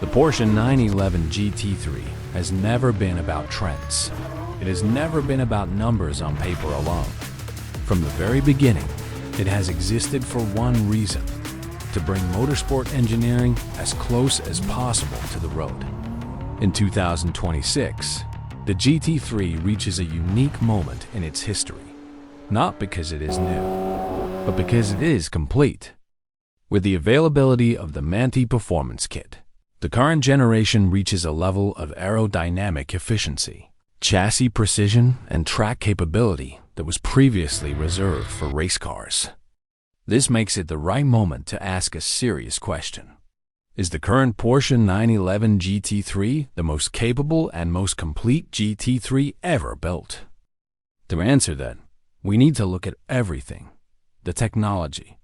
The Porsche 911 GT3 has never been about trends. It has never been about numbers on paper alone. From the very beginning, it has existed for one reason: to bring motorsport engineering as close as possible to the road. In 2026, the GT3 reaches a unique moment in its history, not because it is new, but because it is complete. With the availability of the Manthey Performance Kit, the current generation reaches a level of aerodynamic efficiency, chassis precision, and track capability that was previously reserved for race cars. This makes it the right moment to ask a serious question. Is the current Porsche 911 GT3 the most capable and most complete GT3 ever built? To answer that, we need to look at everything: the technology,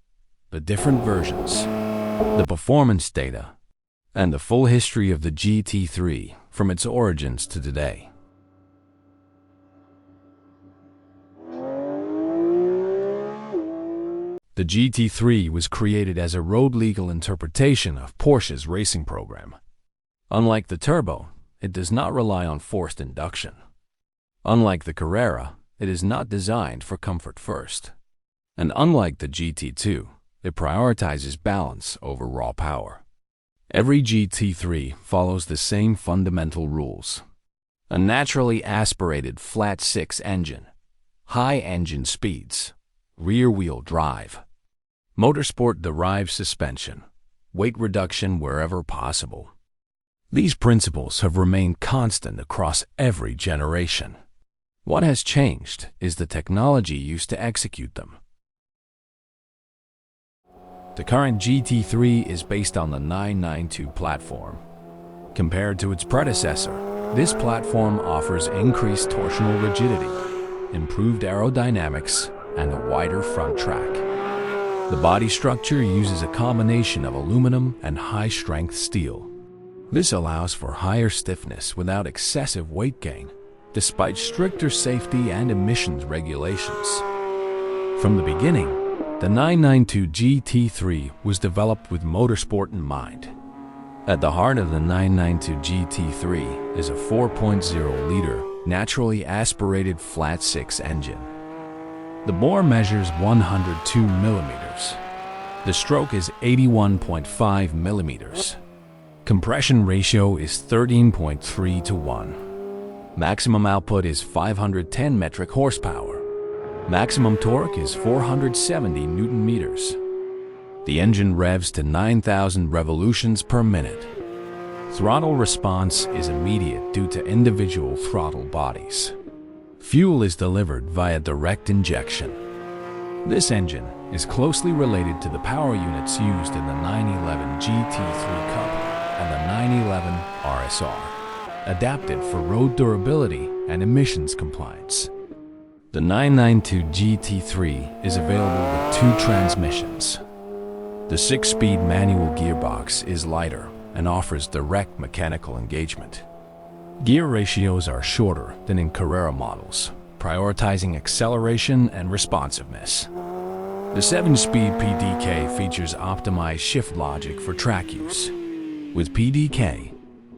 the different versions, the performance data, and the full history of the GT3 from its origins to today. The GT3 was created as a road-legal interpretation of Porsche's racing program. Unlike the Turbo, it does not rely on forced induction. Unlike the Carrera, it is not designed for comfort first. And unlike the GT2, it prioritizes balance over raw power. Every GT3 follows the same fundamental rules: a naturally aspirated flat-six engine, high engine speeds, rear-wheel drive, motorsport-derived suspension, weight reduction wherever possible. These principles have remained constant across every generation. What has changed is the technology used to execute them. The current GT3 is based on the 992 platform. Compared to its predecessor, this platform offers increased torsional rigidity, improved aerodynamics, and a wider front track. The body structure uses a combination of aluminum and high-strength steel. This allows for higher stiffness without excessive weight gain, despite stricter safety and emissions regulations. From the beginning, the 992 GT3 was developed with motorsport in mind. At the heart of the 992 GT3 is a 4.0-liter, naturally aspirated flat-six engine. The bore measures 102 millimeters. The stroke is 81.5 millimeters. Compression ratio is 13.3 to 1. Maximum output is 510 metric horsepower. Maximum torque is 470 Newton meters. The engine revs to 9,000 revolutions per minute. Throttle response is immediate due to individual throttle bodies. Fuel is delivered via direct injection. This engine is closely related to the power units used in the 911 GT3 Cup and the 911 RSR, adapted for road durability and emissions compliance. The 992 GT3 is available with two transmissions. The 6-speed manual gearbox is lighter and offers direct mechanical engagement. Gear ratios are shorter than in Carrera models, prioritizing acceleration and responsiveness. The 7-speed PDK features optimized shift logic for track use. With PDK,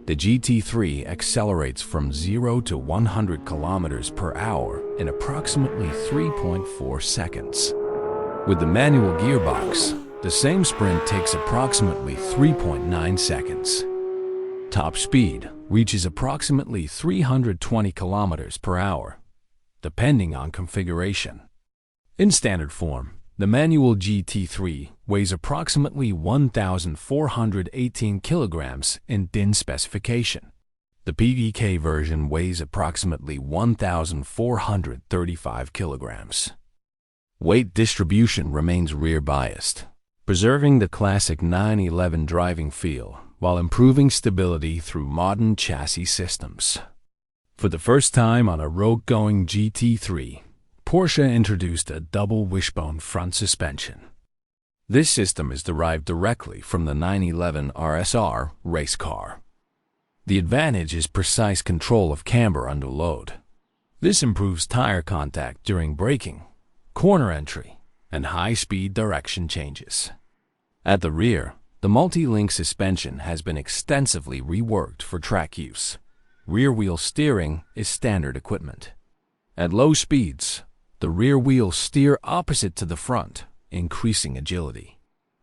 the GT3 accelerates from 0 to 100 kilometers per hour in approximately 3.4 seconds. With the manual gearbox, the same sprint takes approximately 3.9 seconds. Top speed reaches approximately 320 kilometers per hour, depending on configuration. In standard form, the manual GT3 weighs approximately 1,418 kilograms in DIN specification. The PDK version weighs approximately 1,435 kilograms. Weight distribution remains rear-biased, preserving the classic 911 driving feel while improving stability through modern chassis systems. For the first time on a road-going GT3, Porsche introduced a double wishbone front suspension. This system is derived directly from the 911 RSR race car. The advantage is precise control of camber under load. This improves tire contact during braking, corner entry, and high-speed direction changes. At the rear, The multi-link suspension has been extensively reworked for track use. Rear-wheel steering is standard equipment. At low speeds, the rear wheels steer opposite to the front, increasing agility.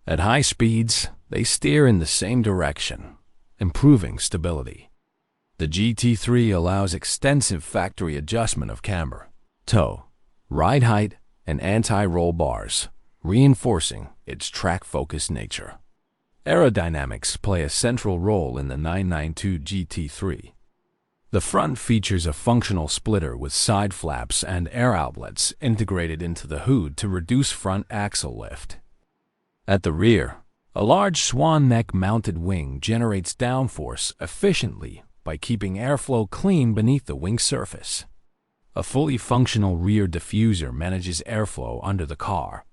At high speeds, they steer in the same direction, improving stability. The GT3 allows extensive factory adjustment of camber, toe, ride height, and anti-roll bars, reinforcing its track-focused nature. Aerodynamics play a central role in the 992 GT3. The front features a functional splitter with side flaps and air outlets integrated into the hood to reduce front axle lift. At the rear, a large swan neck-mounted wing generates downforce efficiently by keeping airflow clean beneath the wing surface. A fully functional rear diffuser manages airflow under the car.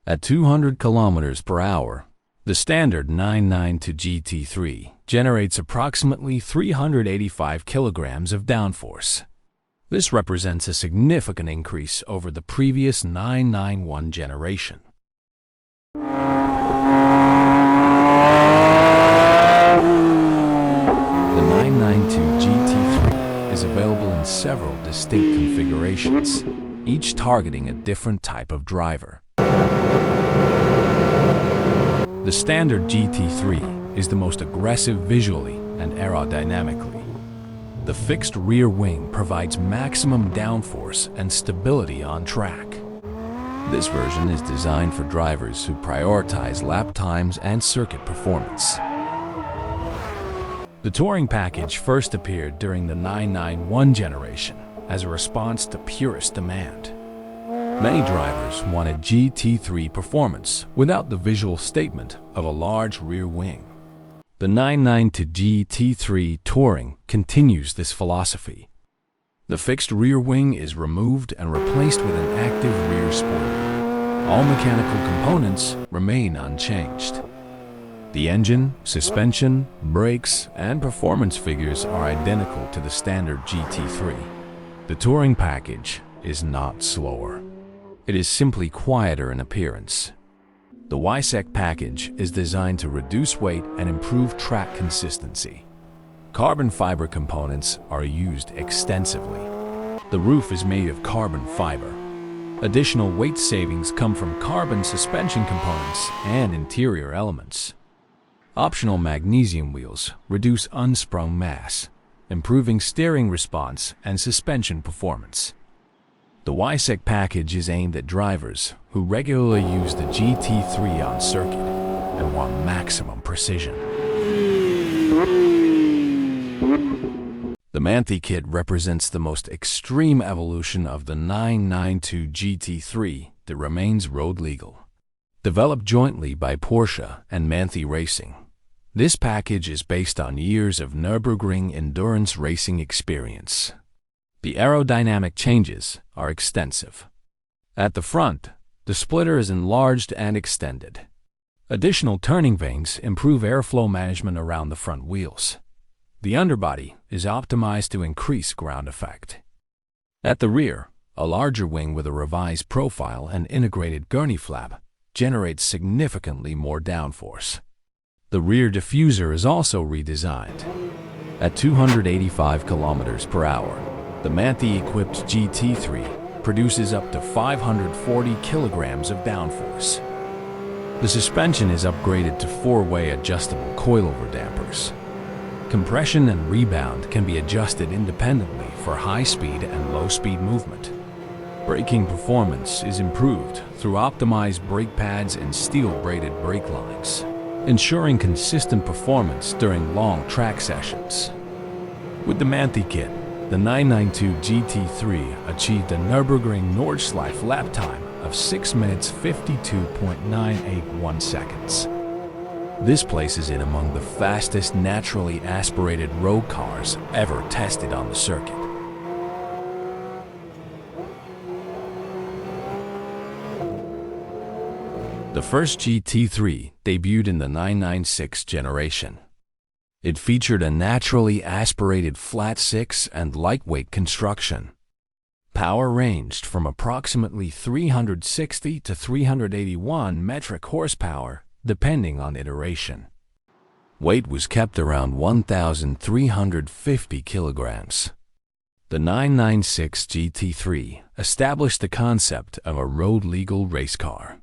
At 200 km per hour, the standard 992 GT3 generates approximately 385 kilograms of downforce. This represents a significant increase over the previous 991 generation. The 992 GT3 is available in several distinct configurations, each targeting a different type of driver. The standard GT3 is the most aggressive visually and aerodynamically. The fixed rear wing provides maximum downforce and stability on track. This version is designed for drivers who prioritize lap times and circuit performance. The Touring package first appeared during the 991 generation as a response to purest demand. Many drivers wanted GT3 performance without the visual statement of a large rear wing. The 992 GT3 Touring continues this philosophy. The fixed rear wing is removed and replaced with an active rear spoiler. All mechanical components remain unchanged. The engine, suspension, brakes, and performance figures are identical to the standard GT3. The Touring package is not slower. It is simply quieter in appearance. The Weissach package is designed to reduce weight and improve track consistency. Carbon fiber components are used extensively. The roof is made of carbon fiber. Additional weight savings come from carbon suspension components and interior elements. Optional magnesium wheels reduce unsprung mass, improving steering response and suspension performance. The Weissach package is aimed at drivers who regularly use the GT3 on circuit and want maximum precision. The Manthey kit represents the most extreme evolution of the 992 GT3 that remains road legal. Developed jointly by Porsche and Manthey Racing, this package is based on years of Nürburgring endurance racing experience. The aerodynamic changes are extensive. At the front, the splitter is enlarged and extended. Additional turning vanes improve airflow management around the front wheels. The underbody is optimized to increase ground effect. At the rear, a larger wing with a revised profile and integrated gurney flap generates significantly more downforce. The rear diffuser is also redesigned. At 285 km per hour, the Manthey-equipped GT3 produces up to 540 kilograms of downforce. The suspension is upgraded to four-way adjustable coilover dampers. Compression and rebound can be adjusted independently for high-speed and low-speed movement. Braking performance is improved through optimized brake pads and steel-braided brake lines, ensuring consistent performance during long track sessions. With the Manthey kit, the 992 GT3 achieved a Nürburgring Nordschleife lap time of 6 minutes 52.981 seconds. This places it among the fastest naturally aspirated road cars ever tested on the circuit. The first GT3 debuted in the 996 generation. It featured a naturally aspirated flat six and lightweight construction. Power ranged from approximately 360 to 381 metric horsepower, depending on iteration. Weight was kept around 1,350 kilograms. The 996 GT3 established the concept of a road-legal race car.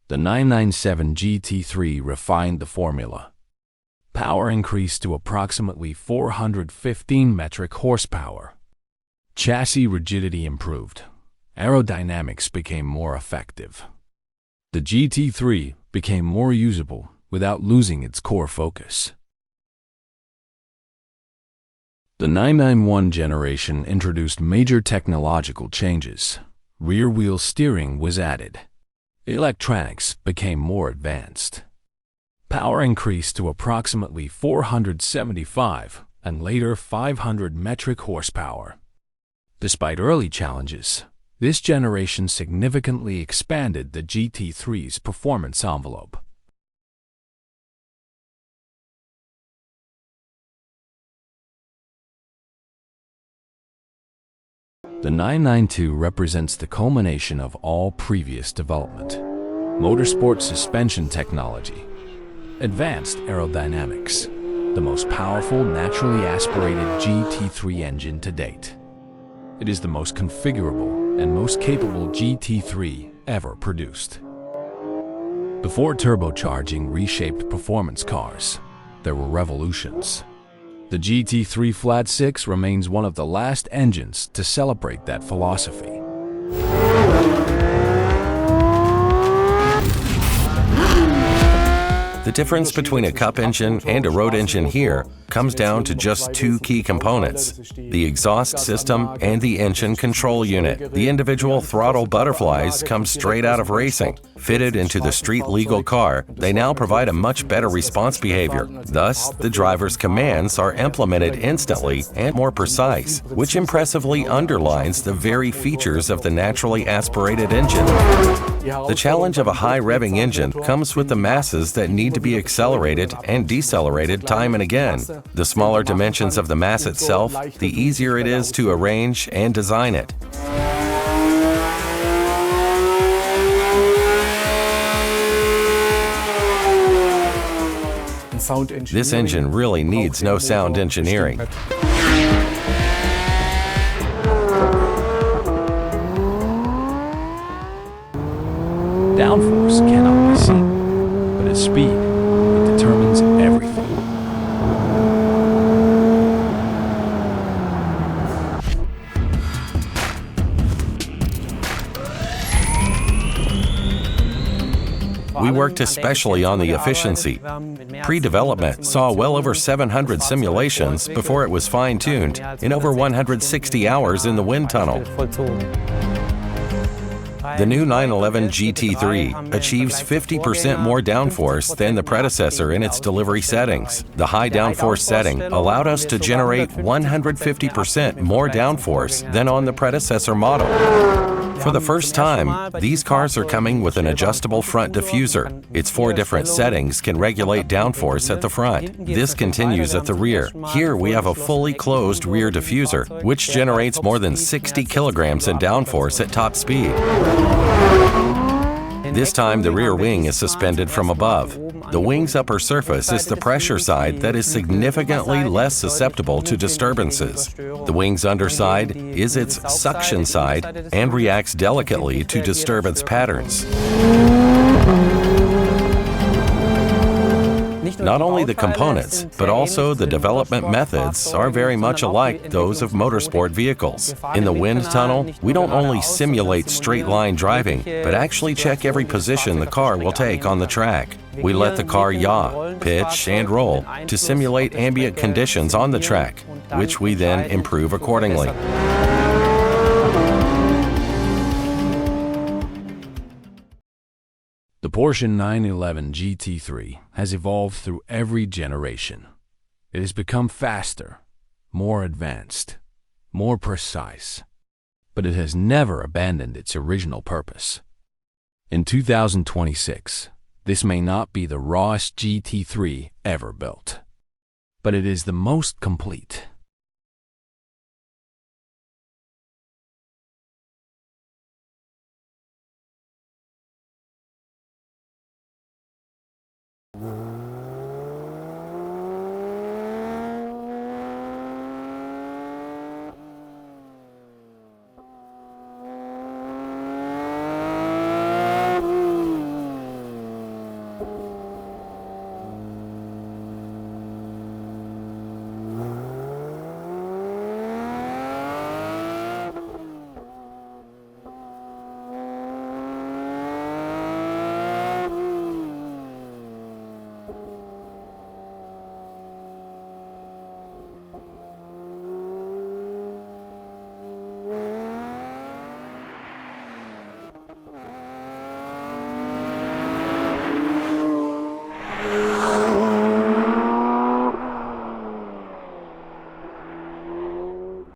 The 997 GT3 refined the formula. Power increased to approximately 415 metric horsepower. Chassis rigidity improved. Aerodynamics became more effective. The GT3 became more usable without losing its core focus. The 991 generation introduced major technological changes. Rear-wheel steering was added. Electronics became more advanced. Power increased to approximately 475 and later 500 metric horsepower. Despite early challenges, this generation significantly expanded the GT3's performance envelope. The 992 represents the culmination of all previous development. Motorsport suspension technology, advanced aerodynamics, the most powerful naturally aspirated GT3 engine to date. It is the most configurable and most capable GT3 ever produced. Before turbocharging reshaped performance cars, there were revolutions. The GT3 Flat 6 remains one of the last engines to celebrate that philosophy. The difference between a cup engine and a road engine here comes down to just two key components: the exhaust system and the engine control unit. The individual throttle butterflies come straight out of racing. Fitted into the street-legal car, they now provide a much better response behavior. Thus, the driver's commands are implemented instantly and more precise, which impressively underlines the very features of the naturally aspirated engine. The challenge of a high-revving engine comes with the masses that need to be accelerated and decelerated time and again. The smaller dimensions of the mass itself, the easier it is to arrange and design it. This engine really needs no sound engineering. Downforce cannot be seen, but its speed, it determines everything. We worked especially on the efficiency. Pre-development saw well over 700 simulations before it was fine-tuned in over 160 hours in the wind tunnel. The new 911 GT3 achieves 50% more downforce than the predecessor in its delivery settings. The high downforce setting allowed us to generate 150% more downforce than on the predecessor model. For the first time, these cars are coming with an adjustable front diffuser. Its 4 different settings can regulate downforce at the front. This continues at the rear. Here we have a fully closed rear diffuser, which generates more than 60 kilograms in downforce at top speed. This time, the rear wing is suspended from above. The wing's upper surface is the pressure side that is significantly less susceptible to disturbances. The wing's underside is its suction side and reacts delicately to disturbance patterns. Not only the components, but also the development methods are very much alike those of motorsport vehicles. In the wind tunnel, we don't only simulate straight-line driving, but actually check every position the car will take on the track. We let the car yaw, pitch, and roll to simulate ambient conditions on the track, which we then improve accordingly. The Porsche 911 GT3 has evolved through every generation. It has become faster, more advanced, more precise, but it has never abandoned its original purpose. In 2026, this may not be the rawest GT3 ever built, but it is the most complete.